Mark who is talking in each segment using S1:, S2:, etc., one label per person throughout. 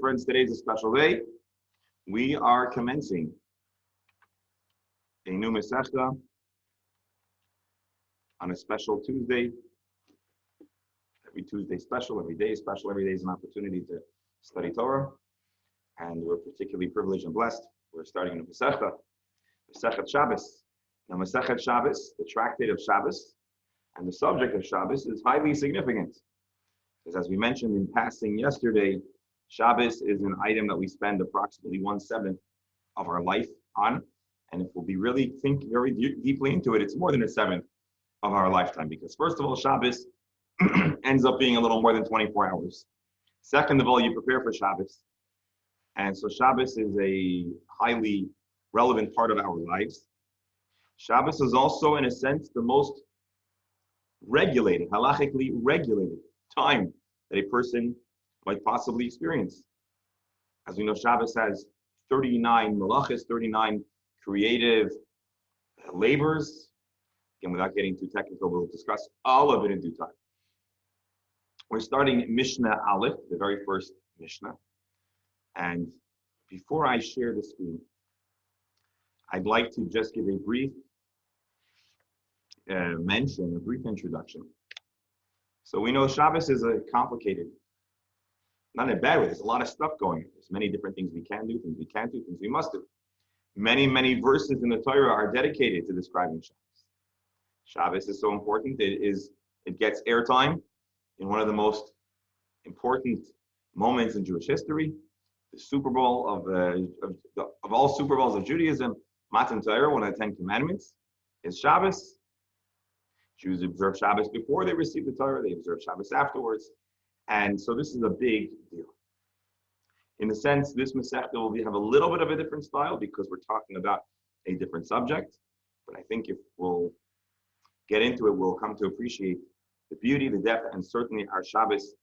S1: Friends, today is a special day. We are commencing a new Mesechet on a special Tuesday. Every Tuesday special, every day is special, every day is an opportunity to study Torah. And we're particularly privileged and blessed. We're starting a new Mesechet Shabbos. Now, Mesechet Shabbos, the tractate of Shabbos, and the subject of Shabbos is highly significant. Because as we mentioned in passing yesterday, Shabbos is an item that we spend approximately 1/7 of our life on. And if we'll be really think very deeply into it, it's more than 1/7 of our lifetime. Because first of all, Shabbos ends up being a little more than 24 hours. Second of all, you prepare for Shabbos. And so Shabbos is a highly relevant part of our lives. Shabbos is also, in a sense, the most regulated, halachically regulated time that a person might possibly experience. As we know, Shabbos has 39 malachas, 39 creative labors. Again, without getting too technical, we'll discuss all of it in due time. We're starting Mishnah Aleph, the very first Mishnah. And before I share the screen, I'd like to just give a brief mention, a brief introduction. So we know Shabbos is a complicated, not in a bad way, there's a lot of stuff going on. There's many different things we can do, things we can't do, things we must do. Many verses in the Torah are dedicated to describing Shabbos. Shabbos is so important, it gets airtime in one of the most important moments in Jewish history, the Super Bowl of all Super Bowls of Judaism, Matan Torah, one of the 10 Commandments, is Shabbos. Jews observe Shabbos before they receive the Torah, they observe Shabbos afterwards. And so this is a big deal. In a sense, this Mesechet will have a little bit of a different style because we're talking about a different subject. But I think if we'll get into it, we'll come to appreciate the beauty, the depth, and certainly our Shabbos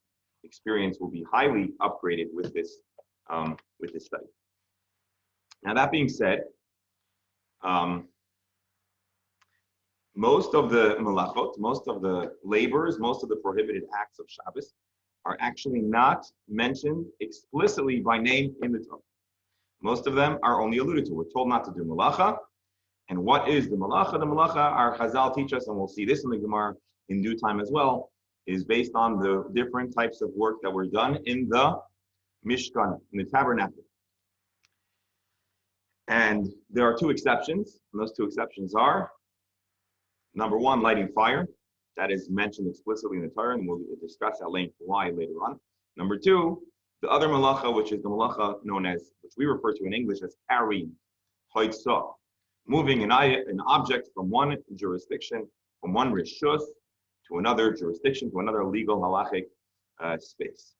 S1: experience will be highly upgraded with this study. Now that being said, most of the malachot, most of the labors, most of the prohibited acts of Shabbos are actually not mentioned explicitly by name in the Torah. Most of them are only alluded to. We're told not to do malacha. And what is the malacha? The malacha, our Chazal teach us, and we'll see this in the Gemara in due time as well, is based on the different types of work that were done in the Mishkan, in the tabernacle. And there are two exceptions, and those two exceptions are, number one, lighting fire. That is mentioned explicitly in the Torah, and we'll discuss at length why later on. Number two, the other malacha, which is the malacha known as, which we refer to in English as carrying, hoitzah, moving an object from one jurisdiction, from one rishus to another jurisdiction, to another legal halachic space.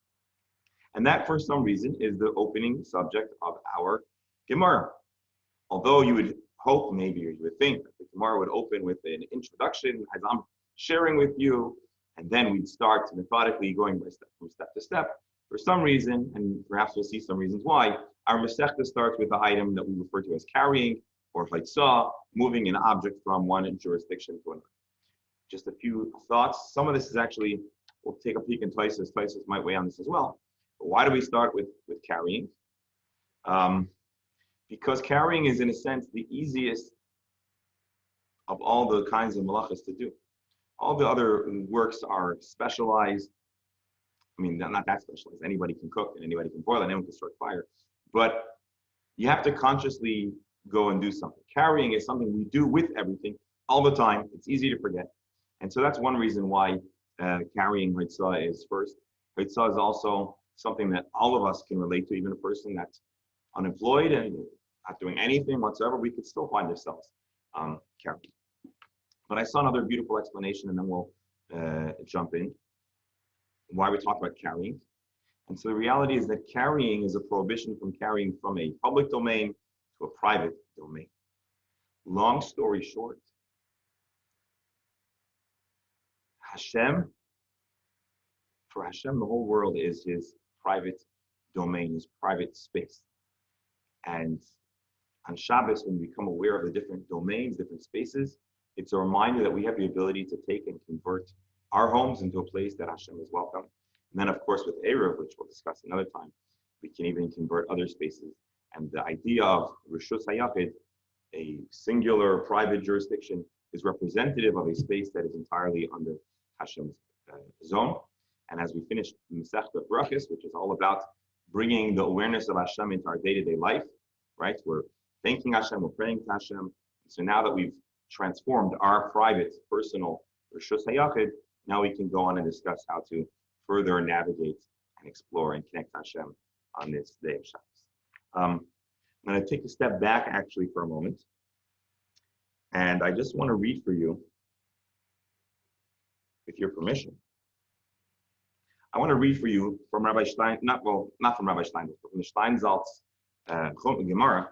S1: And that, for some reason, is the opening subject of our Gemara. Although you would hope, maybe, or you would think that the Gemara would open with an introduction, as I'm sharing with you, and then we'd start methodically going from step to step. For some reason, and perhaps we'll see some reasons why, our Mesechet starts with the item that we refer to as carrying, or hoitzah, moving an object from one jurisdiction to another. Just a few thoughts. Some of this is actually, we'll take a peek in Tosfos. Tosfos might weigh on this as well. But why do we start with carrying? Because carrying is, in a sense, the easiest of all the kinds of malachas to do. All the other works are specialized. I mean, not that specialized. Anybody can cook and anybody can boil and anyone can start fire. But you have to consciously go and do something. Carrying is something we do with everything all the time. It's easy to forget. And so that's one reason why carrying hoitzah is first. Hoitzah is also something that all of us can relate to, even a person that's unemployed and not doing anything whatsoever, we could still find ourselves carrying. But I saw another beautiful explanation, and then we'll jump in. Why we talk about carrying. And so the reality is that carrying is a prohibition from carrying from a public domain to a private domain. Long story short, for Hashem, the whole world is his private domain, his private space. And on Shabbos, when we become aware of the different domains, different spaces, it's a reminder that we have the ability to take and convert our homes into a place that Hashem is welcome. And then, of course, with Erev, which we'll discuss another time, We can even convert other spaces. And the idea of Rishus HaYachid, a singular private jurisdiction, is representative of a space that is entirely under Hashem's zone. And as we finish Mesechet Brachos, which is all about bringing the awareness of Hashem into our day-to-day life, right? We're thanking Hashem, we're praying to Hashem. So now that we've transformed our private, personal Rishus HaYachid, now we can go on and discuss how to further navigate and explore and connect Hashem on this day of Shabbos. I'm going to take a step back actually for a moment. And I just want to read for you, with your permission. I want to read for you from Rabbi Stein, not from Rabbi Stein, but from the Steinsaltz Gemara.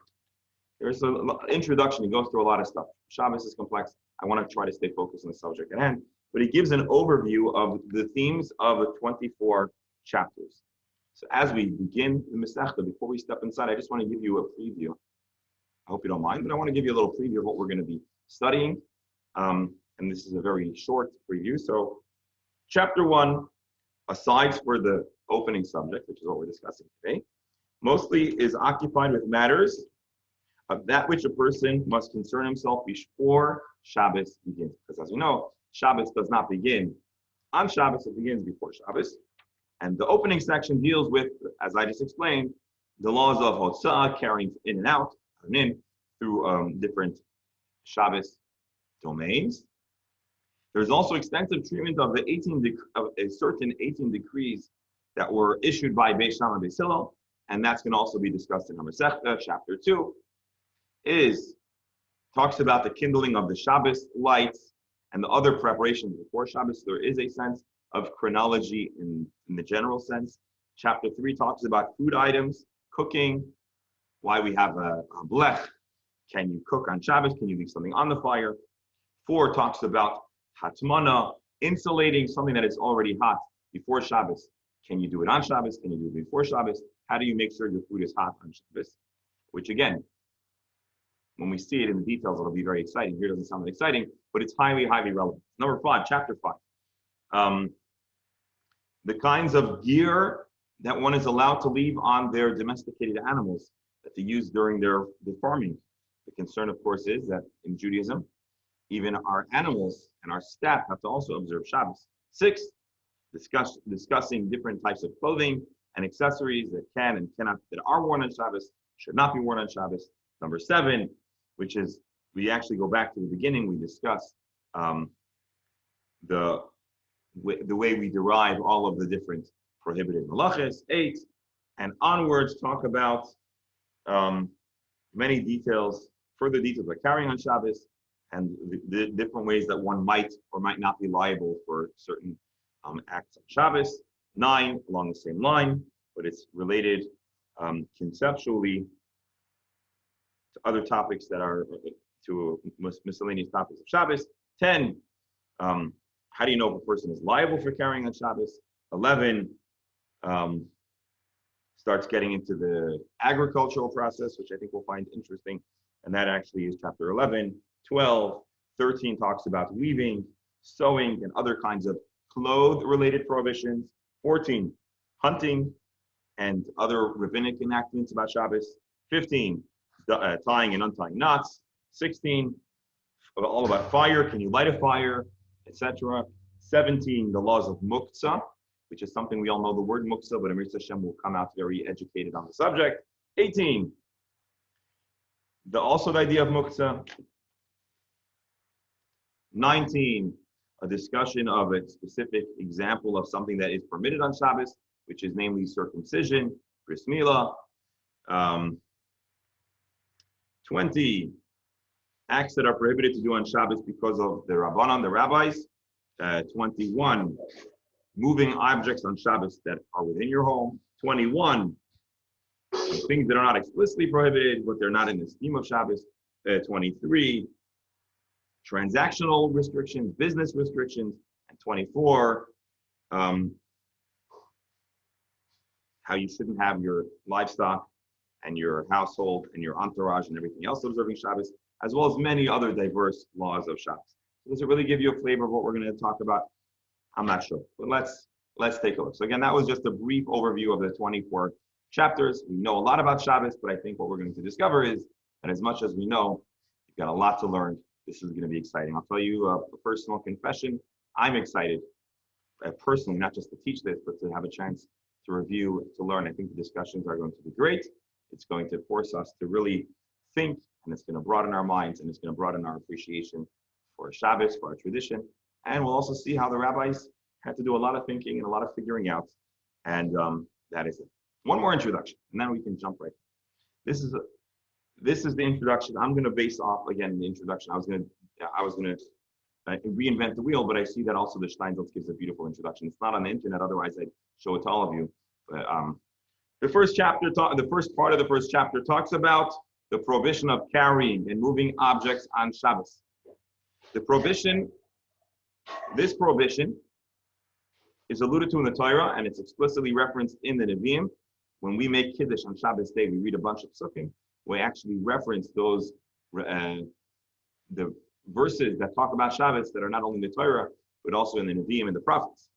S1: There's an introduction. He goes through a lot of stuff. Shabbos is complex. I want to try to stay focused on the subject at hand. But he gives an overview of the themes of the 24 chapters. So as we begin the Mesechet, before we step inside, I just want to give you a preview. I hope you don't mind, but I want to give you a little preview of what we're going to be studying. And this is a very short preview. So chapter 1, aside for the opening subject, which is what we're discussing today, mostly is occupied with matters of that which a person must concern himself before Shabbos begins. Because as we know, Shabbos does not begin on Shabbos, it begins before Shabbos. And the opening section deals with, as I just explained, the laws of Hotzah, carrying in and out, and in, through different Shabbos domains. There's also extensive treatment of a certain 18 decrees that were issued by Beis Shammai and Beis Hillel, and that's going to also be discussed in Mesechet. Chapter 2 talks about the kindling of the Shabbos lights and the other preparations before Shabbos. There is a sense of chronology in the general sense. Chapter 3 talks about food items, cooking, why we have a blech. Can you cook on Shabbos? Can you leave something on the fire? 4 talks about hatmana, insulating something that is already hot before Shabbos. Can you do it on Shabbos? Can you do it before Shabbos? How do you make sure your food is hot on Shabbos? Which again, when we see it in the details, it'll be very exciting. Here doesn't sound that exciting, but it's highly, highly relevant. Number 5, chapter 5. The kinds of gear that one is allowed to leave on their domesticated animals that they use during their farming. The concern, of course, is that in Judaism, even our animals and our staff have to also observe Shabbos. 6, discussing different types of clothing and accessories that can and cannot, that are worn on Shabbos, should not be worn on Shabbos. Number 7, which is, we actually go back to the beginning, we discuss the way we derive all of the different prohibited malachas. 8, and onwards talk about many details, further details about carrying on Shabbos and the different ways that one might or might not be liable for certain acts on Shabbos. 9, along the same line, but it's related conceptually to other topics that are to miscellaneous topics of Shabbos. 10, how do you know if a person is liable for carrying on Shabbos? 11, starts getting into the agricultural process, which I think we'll find interesting, and that actually is chapter 11. 12, 13 talks about weaving, sewing, and other kinds of cloth-related prohibitions. 14, hunting and other rabbinic enactments about Shabbos. 15, tying and untying knots. 16, all about fire, can you light a fire, etc. 17, the laws of muktzah, which is something we all know the word muktzah, but Amir Hashem will come out very educated on the subject. 18, also the idea of muktzah. 19, a discussion of a specific example of something that is permitted on Shabbos, which is namely circumcision, bris milah. 20, acts that are prohibited to do on Shabbos because of the Rabbanan, the rabbis. 21, moving objects on Shabbos that are within your home. 21, things that are not explicitly prohibited, but they're not in the scheme of Shabbos. 23, transactional restrictions, business restrictions. And 24, how you shouldn't have your livestock and your household and your entourage and everything else observing Shabbos, as well as many other diverse laws of Shabbos. So does it really give you a flavor of what we're going to talk about? I'm not sure, but let's take a look. So again, that was just a brief overview of the 24 chapters. We know a lot about Shabbos, but I think what we're going to discover is that as much as we know, we've got a lot to learn. This is going to be exciting. I'll tell you a personal confession. I'm excited, personally, not just to teach this, but to have a chance to review, to learn. I think the discussions are going to be great. It's going to force us to really think, and it's going to broaden our minds, and it's going to broaden our appreciation for Shabbos, for our tradition. And we'll also see how the rabbis had to do a lot of thinking and a lot of figuring out. And that is it. One more introduction, and then we can jump right in. This is the introduction. I'm going to base off, again, the introduction. I was going to reinvent the wheel, but I see that also the Steinsaltz gives a beautiful introduction. It's not on the internet, otherwise I'd show it to all of you. But the first part of the first chapter talks about the prohibition of carrying and moving objects on Shabbos. This prohibition is alluded to in the Torah, and it's explicitly referenced in the Nevi'im. When we make Kiddush on Shabbos day, we read a bunch of psukim. We actually reference those, the verses that talk about Shabbos that are not only in the Torah, but also in the Nevi'im and the prophets.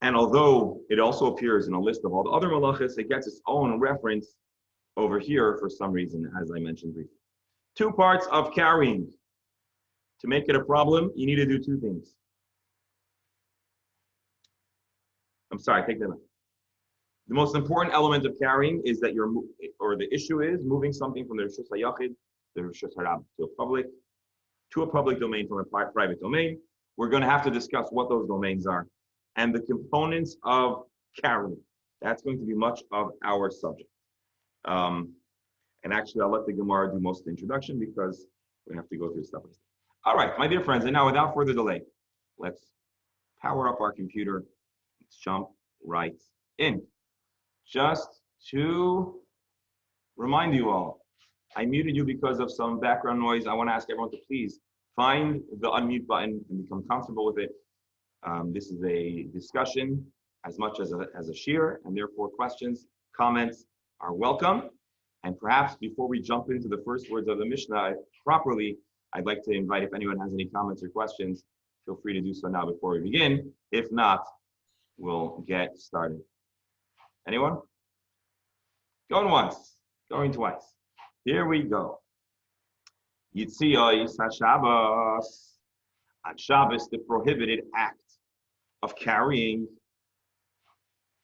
S1: And although it also appears in a list of all the other malachas, it gets its own reference over here for some reason, as I mentioned briefly. Two parts of carrying. To make it a problem, you need to do two things. I'm sorry, take that back. The most important element of carrying is that the issue is moving something from the Rishus HaYachid, the Rishus HaRab, to a public domain from a private domain. We're going to have to discuss what those domains are and the components of carrying. That's going to be much of our subject. And actually, I'll let the Gemara do most of the introduction because we have to go through step by step. All right, my dear friends, and now without further delay, let's power up our computer. Let's jump right in. Just to remind you all, I muted you because of some background noise. I want to ask everyone to please find the unmute button and become comfortable with it. This is a discussion as much as a shir, and therefore questions, comments are welcome. And perhaps before we jump into the first words of the Mishnah properly, I'd like to invite, if anyone has any comments or questions, feel free to do so now before we begin. If not, we'll get started. Anyone? Going once, going twice. Here we go. Yitziyos HaShabbos. On Shabbos, the prohibited act of carrying.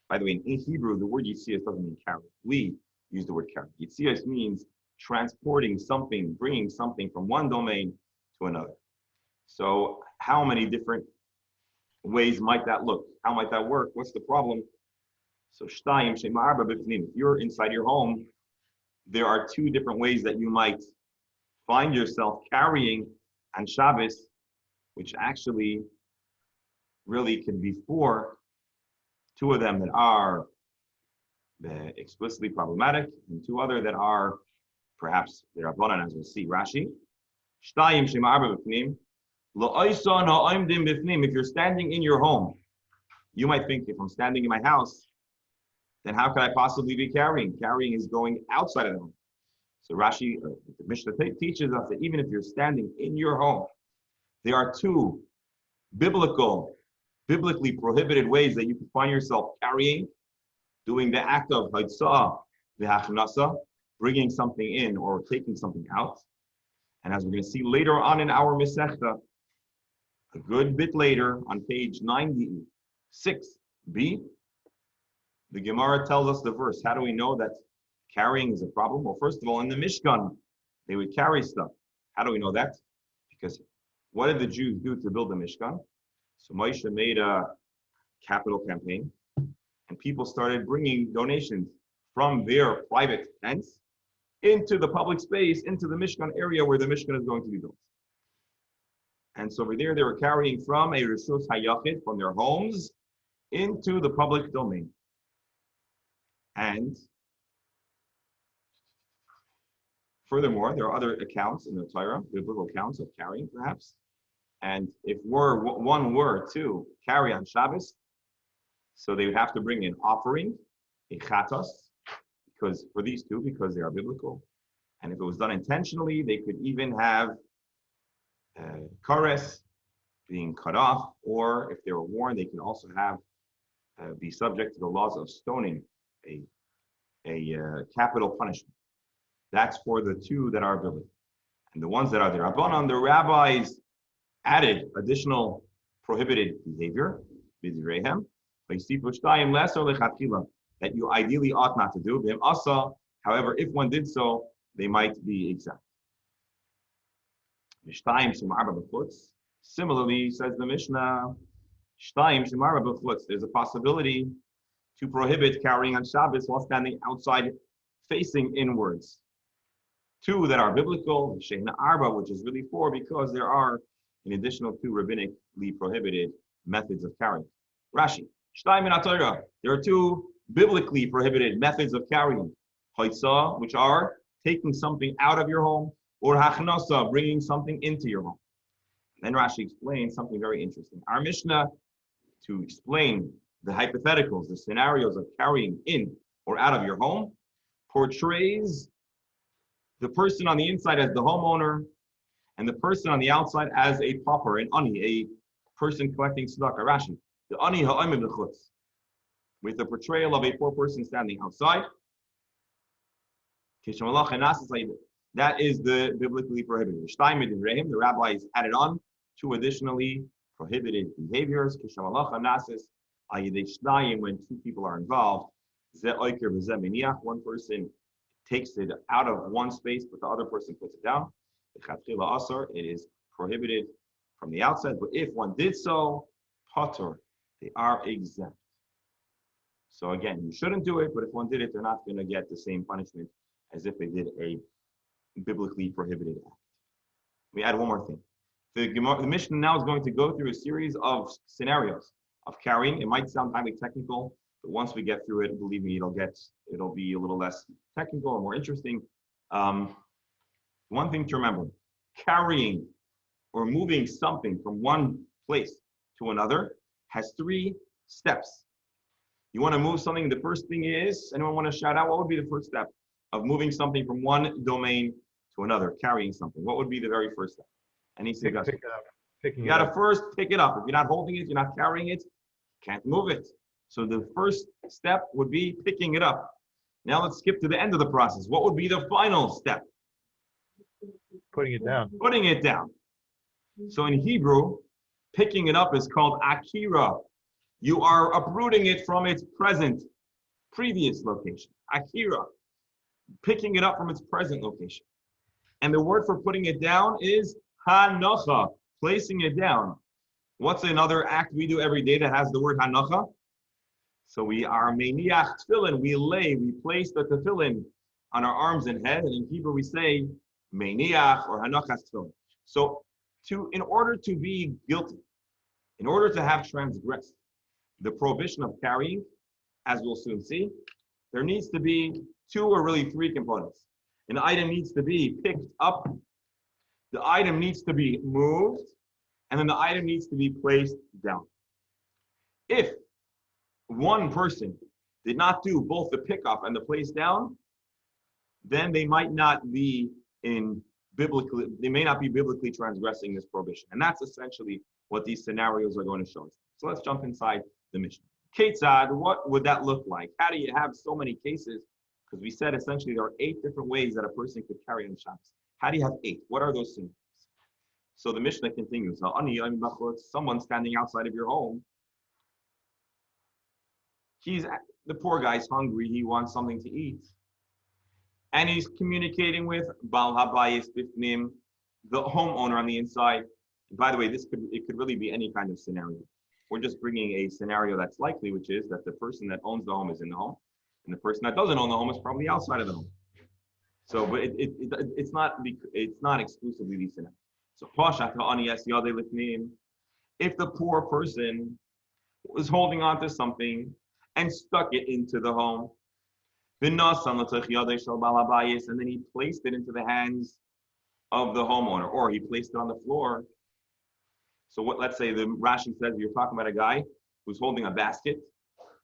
S1: By the way, in Hebrew, the word Yitziyos doesn't mean carry. We use the word carry. Yitziyos means transporting something, bringing something from one domain to another. So how many different ways might that look? How might that work? What's the problem? So shtayim shema arba b'pnim. If you're inside your home, there are two different ways that you might find yourself carrying on Shabbos, which actually really could be four. Two of them that are explicitly problematic, and two other that are perhaps they're rabbanan, as we'll see. Rashi. Shtayim shema arba b'pnim. If you're standing in your home, you might think, if I'm standing in my house, then how could I possibly be carrying? Carrying is going outside of the home. So Rashi, the Mishnah teaches us that even if you're standing in your home, there are two biblically prohibited ways that you can find yourself carrying, doing the act of haitzah, the hachnasa, bringing something in or taking something out. And as we're going to see later on in our Mesechet, a good bit later on page 96b, the Gemara tells us the verse. How do we know that carrying is a problem? Well, first of all, in the Mishkan, they would carry stuff. How do we know that? Because what did the Jews do to build the Mishkan? So Moshe made a capital campaign, and people started bringing donations from their private tents into the public space, into the Mishkan area where the Mishkan is going to be built. And so over there, they were carrying from a Rishus HaYachid, from their homes, into the public domain. And furthermore, there are other accounts in the Torah, biblical accounts of carrying, perhaps. And if one were to carry on Shabbos, so they would have to bring an offering, a chatos, because for these two, because they are biblical. And if it was done intentionally, they could even have kares being cut off, or if they were worn, they could also have be subject to the laws of stoning, a capital punishment. That's for the two that are biblical. And the ones that are the Rabbanon, the rabbis added additional prohibited behavior, that you ideally ought not to do. However, if one did so, they might be exempt. Similarly, says the Mishnah, there's a possibility to prohibit carrying on Shabbos while standing outside facing inwards. Two that are biblical, which is really four, because there are an additional two rabbinically prohibited methods of carrying. Rashi, there are two biblically prohibited methods of carrying. Which are taking something out of your home, or hachnasa, bringing something into your home. Then Rashi explains something very interesting. Our Mishnah, to explain the hypotheticals, the scenarios of carrying in or out of your home, portrays the person on the inside as the homeowner, and the person on the outside as a pauper, an ani, a person collecting tzedakah. Rashi, the ani ha'amim l'chutz, with the portrayal of a poor person standing outside. That is the biblically prohibited. The rabbis added on two additionally prohibited behaviors. When two people are involved, one person takes it out of one space, but the other person puts it down. It is prohibited from the outset, but if one did so, patur, they are exempt. So again, you shouldn't do it, but if one did it, they're not going to get the same punishment as if they did a biblically prohibited act. We add one more thing. The Mishnah now is going to go through a series of scenarios of carrying. It might sound highly technical, but once we get through it, believe me, it'll be a little less technical and more interesting. One thing to remember, carrying or moving something from one place to another has three steps. You want to move something, the first thing is, anyone want to shout out, what would be the first step of moving something from one domain to another, carrying something? What would be the very first step? Any suggestions? You got to first pick it up. If you're not holding it, you're not carrying it, can't move it. So the first step would be picking it up. Now let's skip to the end of the process. What would be the final step?
S2: Putting it down.
S1: Putting it down. So in Hebrew, picking it up is called akira. You are uprooting it from its previous location. Akira. Picking it up from its present location. And the word for putting it down is hanacha, placing it down. What's another act we do every day that has the word hanacha? So we are meiniach tefillin, we place the tefillin on our arms and head, and in Hebrew we say meiniach or hanachas tefillin. So in order to be guilty, in order to have transgressed the prohibition of carrying, as we'll soon see, there needs to be two or really three components. An item needs to be picked up, the item needs to be moved, and then the item needs to be placed down. If one person did not do both the pickup and the place down, then they may not be biblically transgressing this prohibition. And that's essentially what these scenarios are going to show us. So let's jump inside the Mishnah. Ketzad, what would that look like? How do you have so many cases? Because we said essentially there are 8 different ways that a person could carry on Shabbos. How do you have 8? What are those scenarios? So the Mishnah continues. Someone standing outside of your home, the poor guy's hungry, he wants something to eat. And he's communicating with Baal Habayis Bifnim, the homeowner on the inside. And by the way, it could really be any kind of scenario. We're just bringing a scenario that's likely, which is that the person that owns the home is in the home, and the person that doesn't own the home is probably outside of the home. So, but it's not exclusively these scenarios. So, if the poor person was holding on to something and stuck it into the home, and then he placed it into the hands of the homeowner, or he placed it on the floor. So let's say the Rashi says you're talking about a guy who's holding a basket.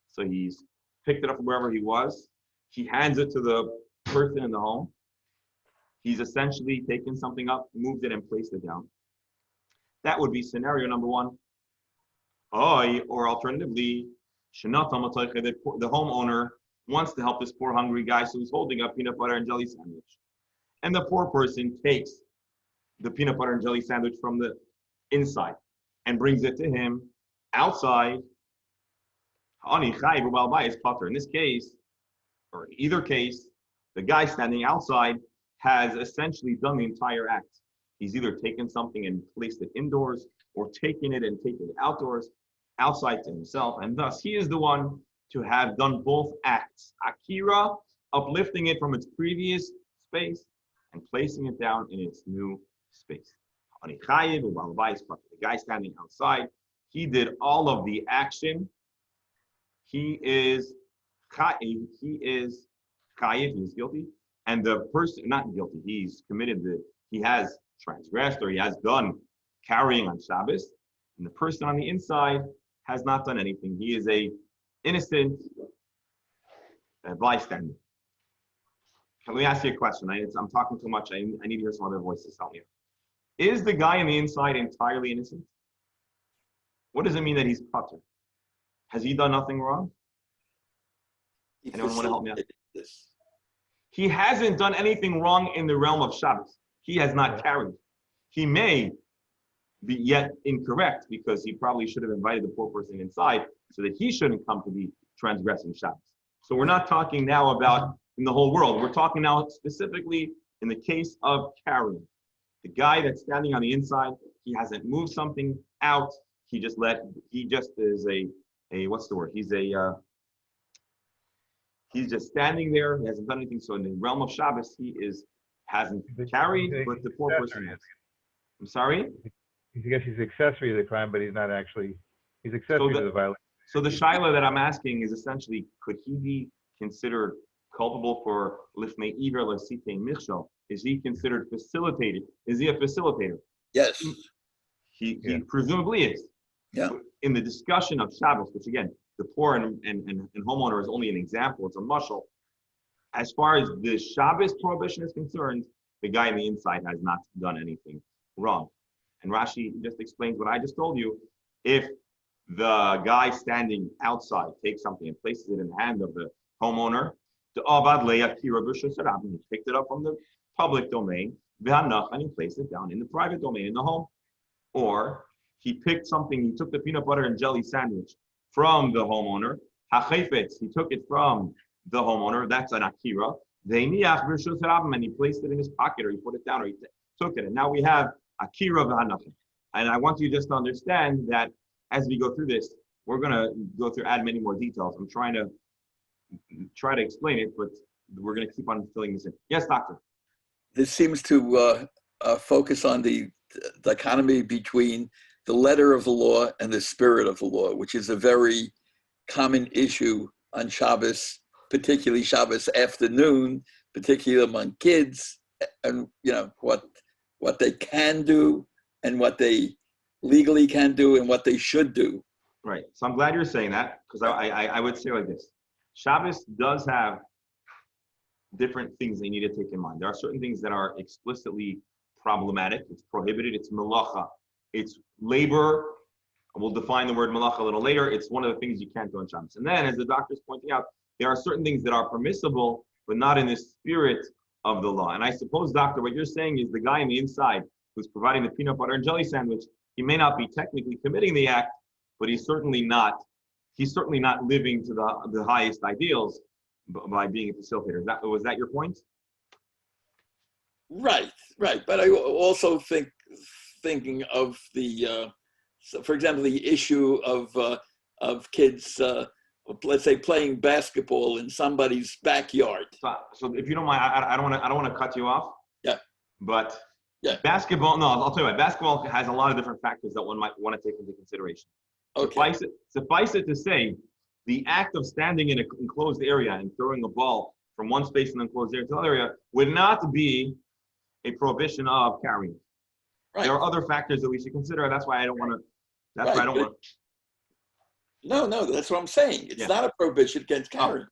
S1: So he's picked it up from wherever he was. He hands it to the person in the home. He's essentially taken something up, moved it, and placed it down. That would be scenario number 1. Or alternatively, The homeowner wants to help this poor hungry guy, so he's holding a peanut butter and jelly sandwich. And the poor person takes the peanut butter and jelly sandwich from the inside and brings it to him outside. In this case, or in either case, the guy standing outside has essentially done the entire act. He's either taken something and placed it indoors, or taken it and taken it outdoors, outside to himself, and thus he is the one to have done both acts. Akira, uplifting it from its previous space and placing it down in its new space. The guy standing outside, he did all of the action. He is chayiv, he is guilty, and the person, not guilty, he has transgressed, or he has done carrying on Shabbos, and the person on the inside has not done anything. He is a innocent bystander. Let me ask you a question. I'm talking too much. I need to hear some other voices. Help me out. Is the guy on the inside entirely innocent? What does it mean that he's patur? Has he done nothing wrong? Anyone want to help me out? He hasn't done anything wrong in the realm of Shabbos. He has not carried. He may be yet incorrect because he probably should have invited the poor person inside so that he shouldn't come to be transgressing Shabbos. So we're not talking now about in the whole world. We're talking now specifically in the case of carrying. The guy that's standing on the inside, he hasn't moved something out. He just is what's the word? He's just standing there. He hasn't done anything. So in the realm of Shabbos, hasn't carried, but the poor person has. I'm sorry?
S2: I guess he's accessory to the crime, but he's not actually, he's accessory to the violation.
S1: So the shaila that I'm asking is essentially, could he be considered culpable for lifnei iver l'sitei michshel? Is he considered facilitated? Is he a facilitator?
S3: Yes.
S1: He presumably is.
S3: Yeah.
S1: In the discussion of Shabbos, which again, the poor and homeowner is only an example, it's a mushal. As far as the Shabbos prohibition is concerned, the guy on the inside has not done anything wrong. And Rashi just explains what I just told you. If the guy standing outside takes something and places it in the hand of the homeowner, he picked it up from the public domain, and he placed it down in the private domain in the home. Or he picked something, he took the peanut butter and jelly sandwich from the homeowner, he took it from the homeowner, that's an akira, and he placed it in his pocket, or he put it down, or he took it. And now we have akira v'hanachim. And I want you just to understand that as we go through this, we're going to add many more details. I'm trying to explain it, but we're going to keep on filling this in. Yes, doctor.
S3: This seems to focus on the dichotomy between the letter of the law and the spirit of the law, which is a very common issue on Shabbos, particularly Shabbos afternoon, particularly among kids, and what they can do and what they legally can do and what they should do.
S1: Right. So I'm glad you're saying that, because I would say like this. Shabbos does have different things they need to take in mind. There are certain things that are explicitly problematic. It's prohibited. It's melacha. It's labor. We'll define the word melacha a little later. It's one of the things you can't do on Shabbos. And then, as the doctor's pointing out, there are certain things that are permissible, but not in the spirit of the law. And I suppose, doctor, what you're saying is the guy on the inside who's providing the peanut butter and jelly sandwich, he may not be technically committing the act, but he's certainly not living to the highest ideals by being a facilitator. Was that your point?
S3: Right. But I also thinking of the, so for example, the issue of kids, let's say, playing basketball in somebody's backyard.
S1: So if you don't mind, I don't want to cut you off.
S3: Yeah.
S1: But basketball, no, I'll tell you what. Basketball has a lot of different factors that one might want to take into consideration.
S3: Okay.
S1: Suffice it to say, the act of standing in an enclosed area and throwing a ball from one space in the enclosed area to another area would not be a prohibition of carrying. Right. There are other factors that we should consider. That's why I don't want to. That's why I don't want.
S3: No, that's what I'm saying. It's not a prohibition against carrying.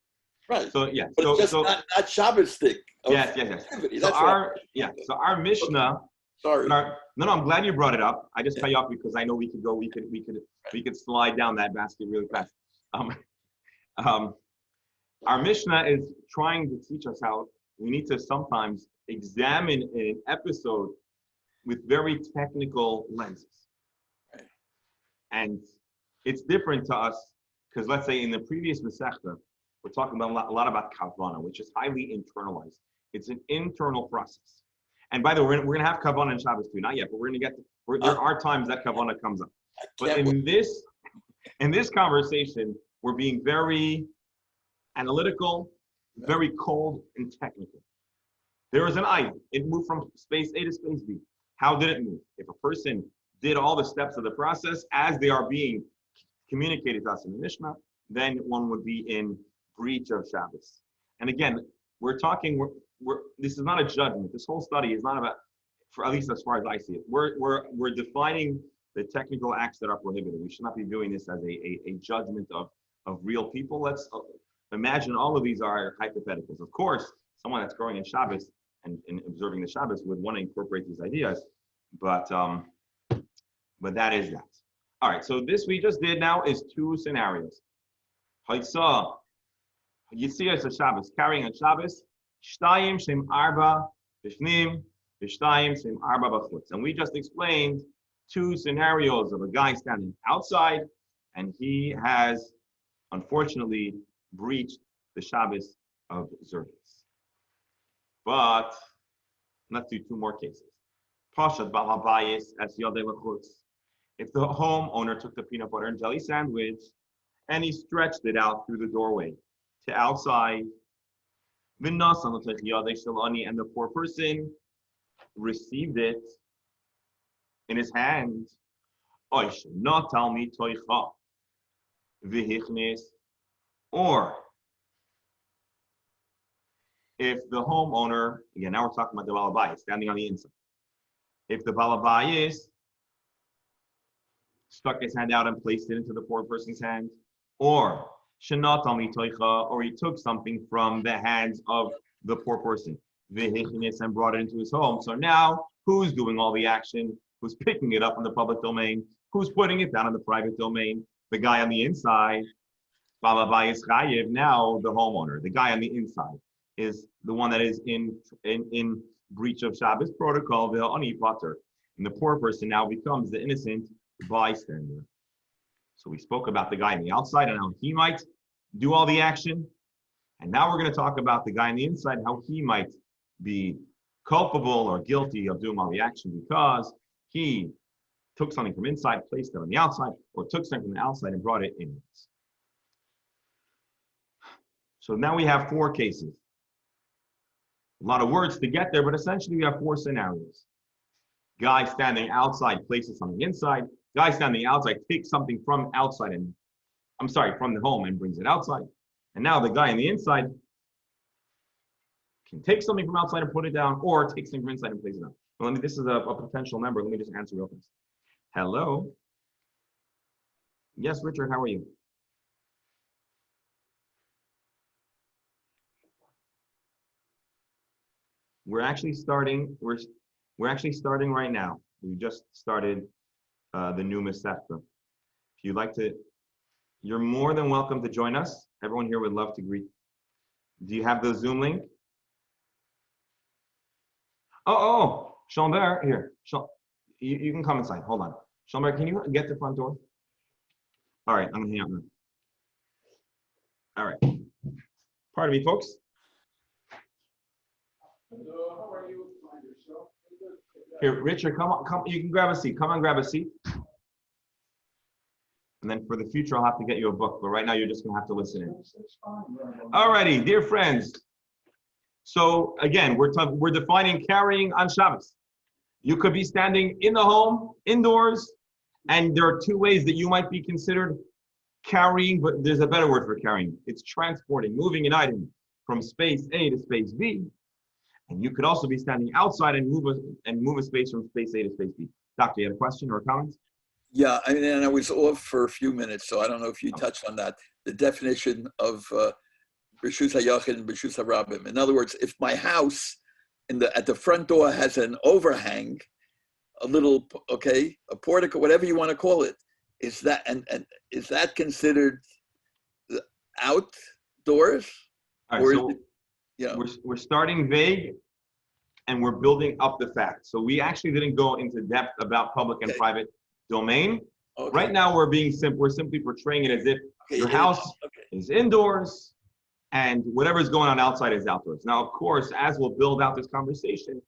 S3: Right.
S1: So yeah.
S3: But it's just not Shabbos stick.
S1: Yes. So our Mishnah.
S3: Sorry.
S1: No, I'm glad you brought it up. I just cut you off because I know we could slide down that basket really fast. Our Mishnah is trying to teach us how we need to sometimes examine an episode with very technical lenses. And it's different to us because let's say in the previous Mesechet, we're talking about a lot about Kavanah, which is highly internalized. It's an internal process. And by the way, we're going to have Kavanah in Shabbos too. Not yet, but we're going to get there are times that Kavanah comes up. But in this conversation, we're being very analytical, very cold and technical. There is an item. It moved from space A to space B. How did it move? If a person did all the steps of the process as they are being communicated to us in the Mishnah, then one would be in breach of Shabbos. And again, we're talking. This is not a judgment. This whole study is not about, for at least as far as I see it. We're defining the technical acts that are prohibited. We should not be doing this as a judgment of real people. Let's imagine all of these are hypotheticals. Of course, someone that's growing in Shabbos and observing the Shabbos would want to incorporate these ideas, but that is that. All right, so this we just did now is two scenarios. Haitza, Yitziyas of Shabbos, carrying on Shabbos, Shtayim Shem Arba Bishnim, Shtayim Shem Arba Bachutz. And we just explained two scenarios of a guy standing outside and he has unfortunately breached the Shabbos observance. But let's do two more cases. Pashat Bal Habayis as Yodei Lachutz. If the homeowner took the peanut butter and jelly sandwich and he stretched it out through the doorway to outside, and the poor person received it in his hand, or if the homeowner, again, now we're talking about the balabayis standing on the inside. If the balabayis stuck his hand out and placed it into the poor person's hand, or he took something from the hands of the poor person and brought it into his home. So now, who's doing all the action? Who's picking it up in the public domain? Who's putting it down in the private domain? The guy on the inside. Now the homeowner, the guy on the inside, is the one that is in breach of Shabbos protocol, the ani pater. And the poor person now becomes the innocent bystander. So we spoke about the guy on the outside and how he might do all the action. And now we're going to talk about the guy on the inside, how he might be culpable or guilty of doing all the action because he took something from inside, placed it on the outside, or took something from the outside and brought it in. So now we have four cases. A lot of words to get there, but essentially we have four scenarios. Guy standing outside places something inside. Guy standing outside takes something from outside from the home and brings it outside. And now the guy on the inside can take something from outside and put it down, or take something from inside and place it down. Well, this is a potential number. Let me just answer real fast. Hello. Yes, Richard, how are you? We're actually starting right now. We just started the new Mesechet. If you'd like to, you're more than welcome to join us. Everyone here would love to greet. Do you have the Zoom link? Oh, Schomberg, here. You can come inside. Hold on. Schomberg, can you get the front door? All right, I'm gonna hang out now. All right. Pardon me, folks.
S4: Hello, how are you? Find yourself.
S1: Here, Richard, come on, you can grab a seat. Come on, grab a seat. And then for the future, I'll have to get you a book, but right now you're just gonna have to listen in. All righty, dear friends. So again, we're defining carrying on Shabbos. You could be standing in the home, indoors, and there are two ways that you might be considered carrying, but there's a better word for carrying. It's transporting, moving an item from space A to space B. And you could also be standing outside and move a space from space A to space B. Doctor, you had a question or a comment?
S3: Yeah, I mean, and I was off for a few minutes, so I don't know if you touched on that. The definition of B'shus HaYachid and B'shus HaRabim. In other words, if my house at the front door has an overhang, a little, a portico, whatever you want to call it, is that and is that considered outdoors?
S1: All
S3: Or
S1: right,
S3: is
S1: so
S3: it, you know,
S1: we're starting vague and we're building up the facts. So we actually didn't go into depth about public and
S3: Okay.
S1: private domain.
S3: okay.
S1: Right now we're being simple. We're simply portraying it as if
S3: Okay,
S1: your
S3: it is-
S1: house
S3: okay.
S1: is indoors and whatever's going on outside is outdoors. Now, of course, as we'll build out this conversation,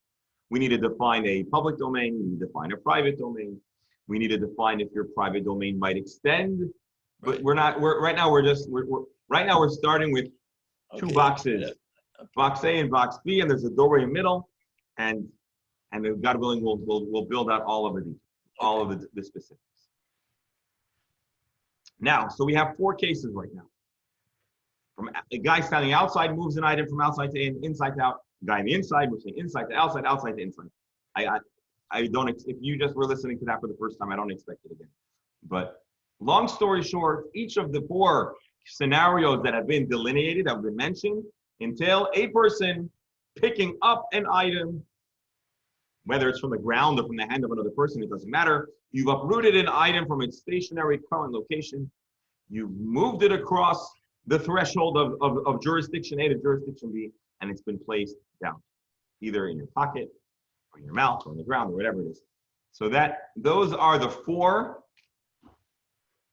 S1: we need to define a public domain. We need to define a private domain. We need to define if your private domain might extend. But
S3: Right.
S1: right now we're starting with two
S3: Okay,
S1: boxes,
S3: yeah.
S1: box A and box B, and there's a doorway in the middle, and if God willing, we'll build out all of the specifics. Now, so we have 4 cases right now. From a guy standing outside moves an item from outside to inside to out. Guy on the inside moves from inside to outside to inside. I don't. If you just were listening to that for the first time, I don't expect it again. But long story short, each of the 4 scenarios that have been delineated, have been mentioned, entail a person picking up an item, whether it's from the ground or from the hand of another person, it doesn't matter. You've uprooted an item from its stationary current location. You've moved it across the threshold of jurisdiction A to jurisdiction B, and it's been placed down, either in your pocket or in your mouth or on the ground or whatever it is. So those are the 4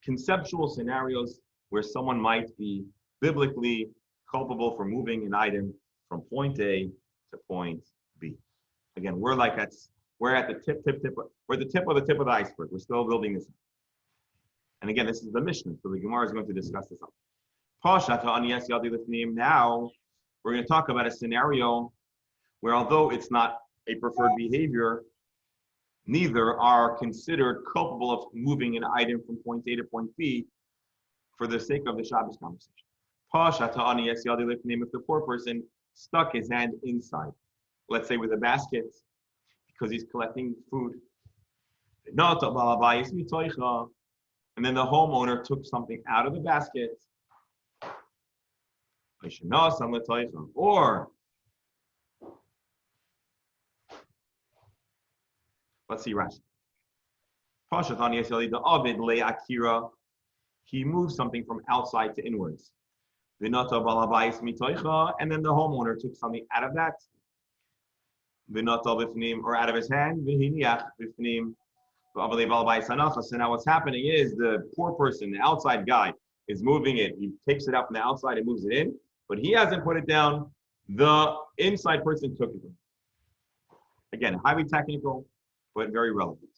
S1: conceptual scenarios where someone might be biblically culpable for moving an item from point A to point B. Again, we're at the tip. We're at the tip of the iceberg. We're still building this up. And again, this is the Mishnah, so the Gemara is going to discuss this up. Now, we're going to talk about a scenario where, although it's not a preferred behavior, neither are considered culpable of moving an item from point A to point B for the sake of the Shabbos conversation. If the poor person stuck his hand inside, let's say with a basket, because he's collecting food, and then the homeowner took something out of the basket, or let's see Rashi. He moved something from outside to inwards. And then the homeowner took something out of that, or out of his hand. So now what's happening is the poor person, the outside guy, is moving it. He takes it out from the outside and moves it in, but he hasn't put it down. The inside person took it. Again, highly technical, but very relevant.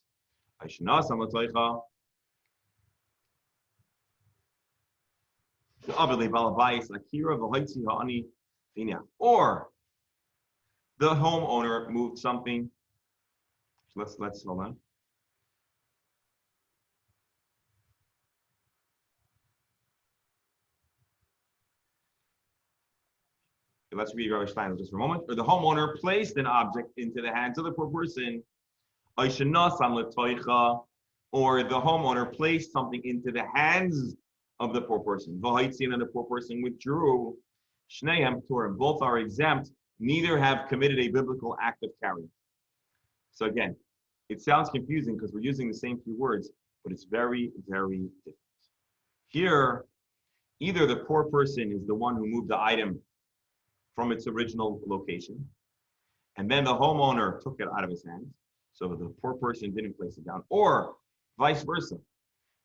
S1: Or the homeowner moved something. Let's hold on. Let's read Rabbi Stein just for a moment. Or the homeowner placed an object into the hands of the poor person. Or the homeowner placed something into the hands of the poor person. And then the poor person withdrew. Both are exempt. Neither have committed a biblical act of carrying. So again, it sounds confusing because we're using the same few words, but it's very, very different. Here, either the poor person is the one who moved the item from its original location, and then the homeowner took it out of his hands, so the poor person didn't place it down, or vice versa.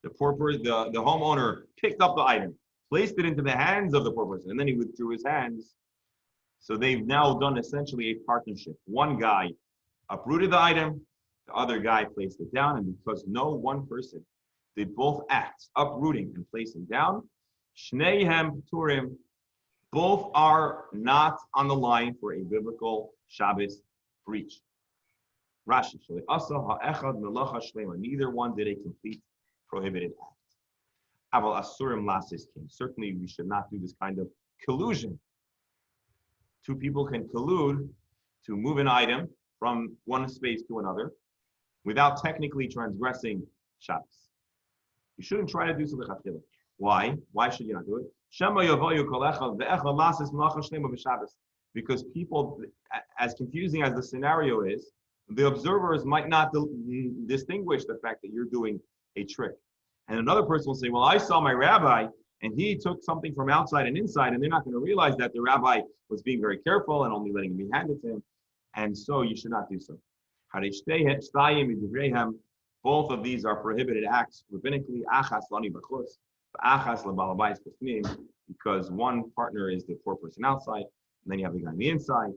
S1: The homeowner picked up the item, placed it into the hands of the poor person, and then he withdrew his hands. So they've now done essentially a partnership. One guy uprooted the item, the other guy placed it down, and because no one person did both acts, uprooting and placing down, Shneihem Turim, both are not on the line for a biblical Shabbos breach. Rashi, neither one did a complete prohibited act. Aval asurim lasis king. Certainly, we should not do this kind of collusion. 2 people can collude to move an item from one space to another without technically transgressing Shabbos. You shouldn't try to do so. Why? Why should you not do it? Because people, as confusing as the scenario is, the observers might not distinguish the fact that you're doing a trick. And another person will say, well, I saw my rabbi, and he took something from outside and inside, and they're not going to realize that the rabbi was being very careful and only letting it be handed to him, and so you should not do so. Both of these are prohibited acts rabbinically. Because one partner is the poor person outside, and then you have the guy on the inside.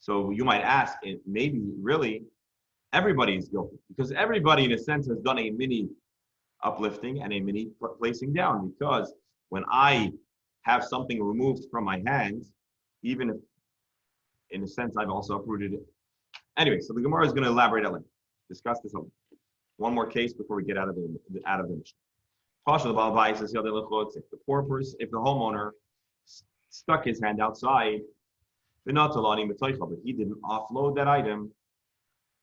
S1: So you might ask, maybe really everybody is guilty, because everybody in a sense has done a mini uplifting and a mini placing down, because when I have something removed from my hands, even if in a sense I've also uprooted it. Anyway, so the Gemara is going to elaborate on it. Discuss this over. One more case before we get out of the mission. Pasha the Balabais says, if the poor person, if the homeowner stuck his hand outside, but he didn't offload that item,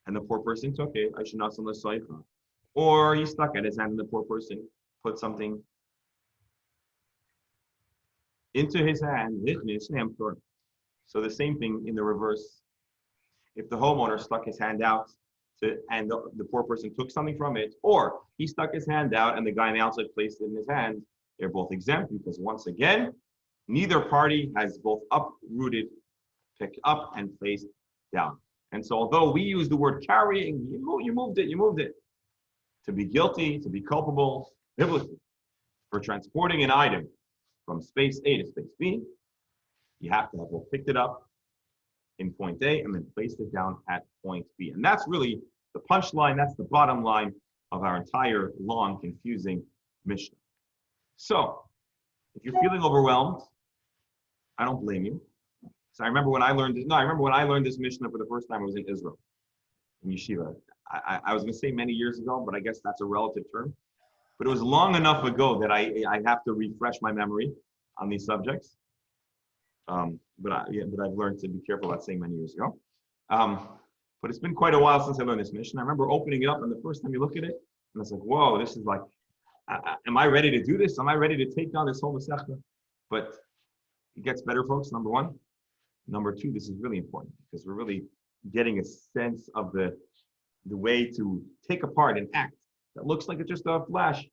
S1: and the poor person took it, I should not sell the. Or he stuck at his hand and the poor person put something into his hand. So the same thing in the reverse. If the homeowner stuck his hand out and the poor person took something from it, or he stuck his hand out and the guy on the outside placed it in his hand, they're both exempt, because once again, neither party has both uprooted, picked up, and placed down. And so although we use the word carrying, you moved it. To be guilty, to be culpable, biblically, for transporting an item from space A to space B, you have to have both picked it up in point A and then placed it down at point B. And that's really the punchline, that's the bottom line of our entire long, confusing Mishnah. So, if you're feeling overwhelmed, I don't blame you. So I remember when I learned this Mishnah for the first time. I was in Israel, in yeshiva. I was going to say many years ago, but I guess that's a relative term. But it was long enough ago that I have to refresh my memory on these subjects. But I've learned to be careful about saying many years ago. But it's been quite a while since I learned this Mishnah. I remember opening it up, and the first time you look at it, and it's like, whoa, this is like, am I ready to do this? Am I ready to take down this whole Mesechet? But it gets better, folks, number one. Number two, this is really important, because we're really getting a sense of the way to take apart an act that looks like it's just a flash.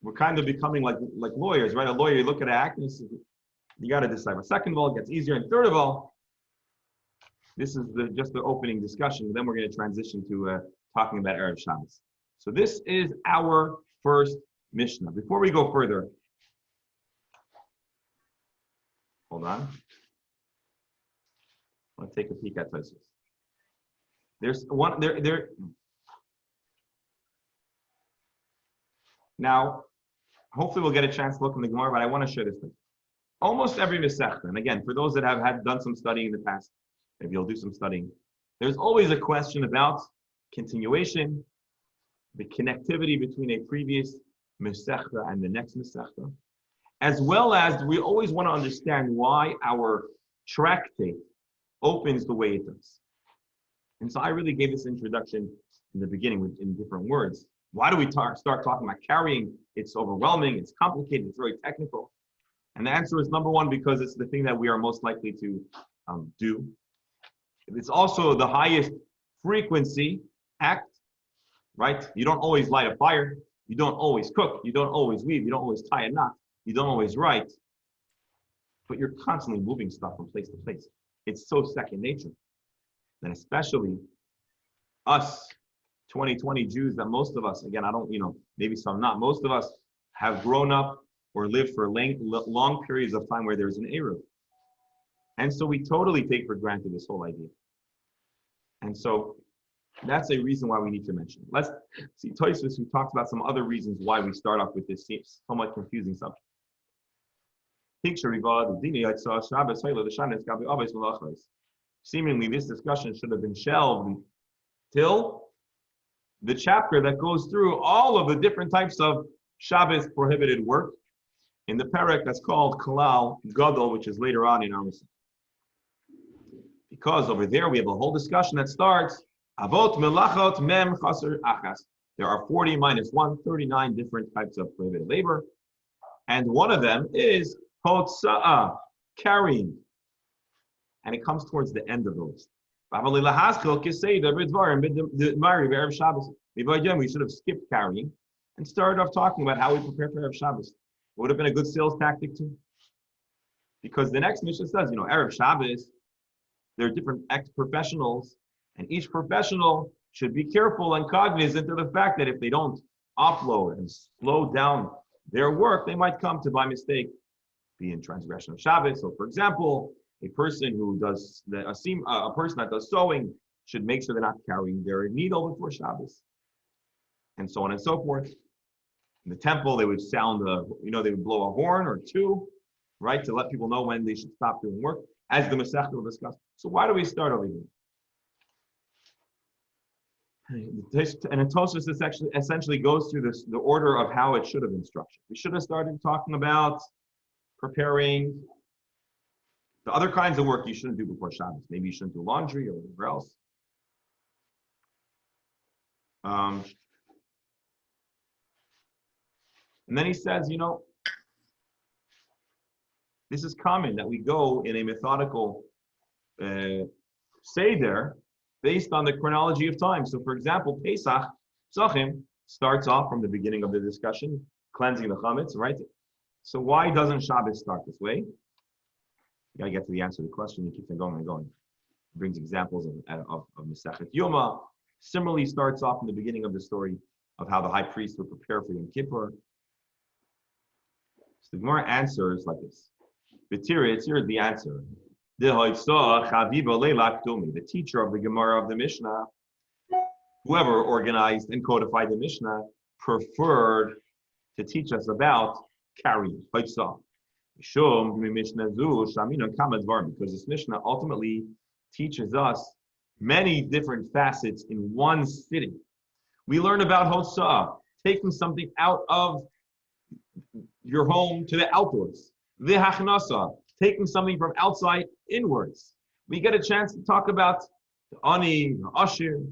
S1: We're kind of becoming like lawyers, right? A lawyer, you look at an act, and you got to decide. But second of all, it gets easier. And third of all, this is just the opening discussion. Then we're going to transition to talking about Erev Shabbos. So this is our first Mishnah. Before we go further, hold on. Let's take a peek at this. There's one there. Now, hopefully we'll get a chance to look in the Gemara, but I want to share this thing. Almost every Mesechet, and again, for those that have done some studying in the past, maybe you'll do some studying, there's always a question about continuation, the connectivity between a previous Mesechet and the next Mesechet, as well as we always want to understand why our tractate opens the way it does. And so I really gave this introduction in the beginning in different words. Why do we start talking about carrying? It's overwhelming, it's complicated, it's very technical. And the answer is number one, because it's the thing that we are most likely to do. It's also the highest frequency act, right? You don't always light a fire. You don't always cook. You don't always weave. You don't always tie a knot. You don't always write. But you're constantly moving stuff from place to place. It's so second nature. And especially us 2020 Jews, that most of us, again, I don't, maybe some not, most of us have grown up or lived for long periods of time where there's an Eruv. And so we totally take for granted this whole idea. And so that's a reason why we need to mention it. Let's see Tosfos, who talks about some other reasons why we start off with this somewhat confusing subject. Seemingly, this discussion should have been shelved till the chapter that goes through all of the different types of Shabbos prohibited work in the parak that's called Kalal Gadol, which is later on in our Mesechet. Because over there we have a whole discussion that starts Avot Melachot Mem Chaser Achas. There are 40 minus 1, 39 different types of prohibited labor, and one of them is Hotza'ah, carrying. And it comes towards the end of the list. Maybe again, we should have skipped carrying and started off talking about how we prepare for Erev Shabbos. It would have been a good sales tactic too. Because the next mission says, Erev Shabbos, there are different professionals, and each professional should be careful and cognizant of the fact that if they don't offload and slow down their work, they might come to, by mistake, be in transgression of Shabbos. So, for example, a person who does a person that does sewing should make sure they're not carrying their needle before Shabbos, and so on and so forth. In the temple, they would sound they would blow a horn or two, right, to let people know when they should stop doing work, as the Mesechet will discuss. So why do we start over here? And Tosfos essentially goes through the order of how it should have been structured. We should have started talking about preparing the other kinds of work you shouldn't do before Shabbos. Maybe you shouldn't do laundry or whatever else. And then he says, this is common that we go in a methodical seder based on the chronology of time. So, for example, Pesach, Tzachim, starts off from the beginning of the discussion, cleansing the chametz, right? So why doesn't Shabbos start this way? You gotta get to the answer to the question. He keeps on going and going. He brings examples of Mesechet Yoma. Similarly, starts off in the beginning of the story of how the high priest would prepare for Yom Kippur. So the Gemara answers like this. Here's the answer. The teacher of the Gemara of the Mishnah, whoever organized and codified the Mishnah, preferred to teach us about carrying. Because this Mishnah ultimately teaches us many different facets in one sitting. We learn about Hotzah, taking something out of your home to the outdoors. V'hachnasa, taking something from outside inwards. We get a chance to talk about the ani, the ashir,